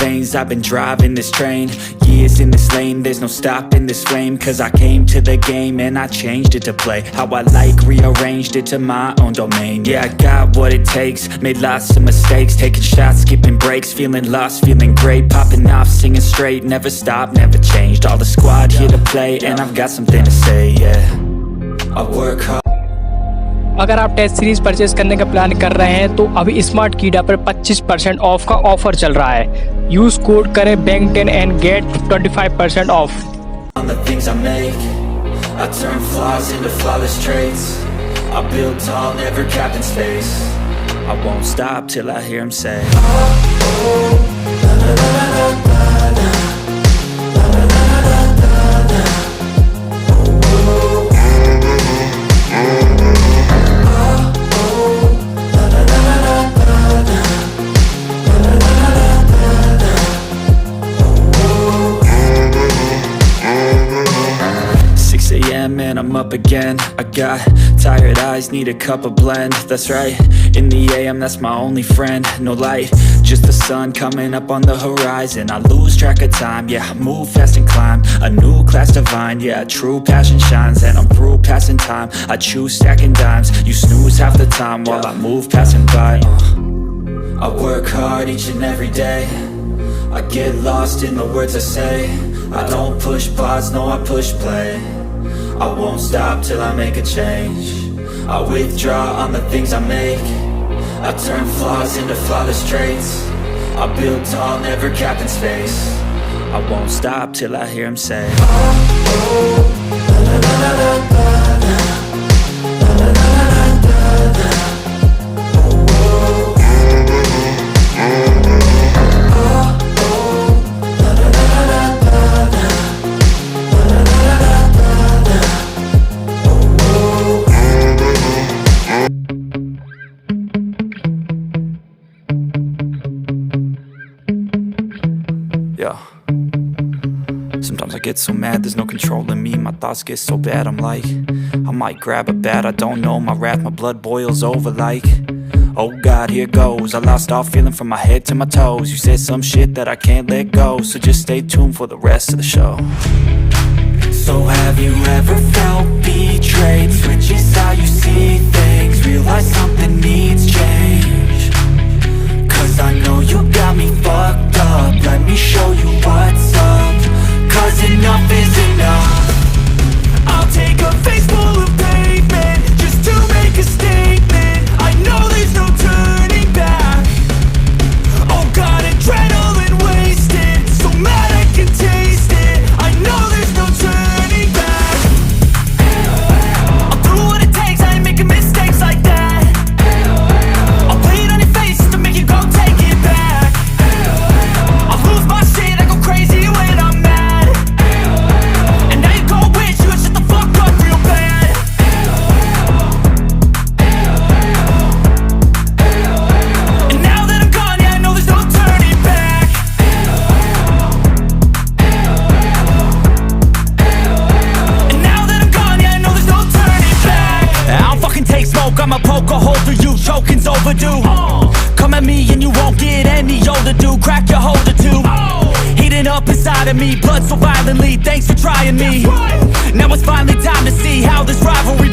veins, I've been driving this train. Years in this lane, there's no stopping this flame. Cause I came to the game and I changed it to play how I like, rearranged it to my own domain. Yeah, I got what it takes, made lots of mistakes, taking shots, skipping breaks, feeling lost, feeling great, popping off, singing straight, never stopped, never changed. All the squad here to play and I've got something to say, yeah. I work hard. अगर आप test series purchase करने का plan कर रहे हैं तो अभी smart कीडा पर 25% ऑफ का ऑफर चल रहा है। यूज कोड करें बैंक10 and get 25% off. On the things I make, I turn flaws into flawless traits. I build tall, never capped in space. I won't stop till I hear him say, oh, oh, la la la la la la. And I'm up again. I got tired eyes, need a cup of blend. That's right, in the AM, that's my only friend. No light, just the sun coming up on the horizon. I lose track of time, yeah, I move fast and climb a new class divine, yeah, true passion shines. And I'm through passing time, I choose stacking dimes. You snooze half the time while I move passing by. I work hard each and every day. I get lost in the words I say. I don't push pause, no, I push play. I won't stop till I make a change. I withdraw on the things I make. I turn flaws into flawless traits. I build tall, never capped in space. I won't stop till I hear him say, oh, oh, la la la la la la. La la la la la la. Oh, oh, sometimes I get so mad, there's no controlling me. My thoughts get so bad, I'm like, I might grab a bat, I don't know. My wrath, my blood boils over like, oh God, here goes. I lost all feeling from my head to my toes. You said some shit that I can't let go, so just stay tuned for the rest of the show. So have you ever felt betrayed? Switches how you see things, realize something needs change. Cause I know you got me fucked up, let me show you what's up. Cause enough is enough. I'll take a face full of pavement just to make a statement. I know there's no turning back. Oh God, adrenaline wasted, so mad I can taste it. I know there's no turning back. I'll do what it takes, I ain't making mistakes like that. I'll play it on your face to make you go take it back. I'll lose my shit, I go crazy when I'm mad. And now you go wish you would shut the fuck up real bad. And now that I'm gone, yeah, I know there's no turning back. And now that I'm gone, yeah, I know there's no turning back. I don't fucking take smoke, I'ma poke a hole through you, choking's overdue. Come at me and you won't get any older, dude, crack your holder too. Heating up inside of me, blood so violently, thanks for trying me. Now it's finally time to see how this rivalry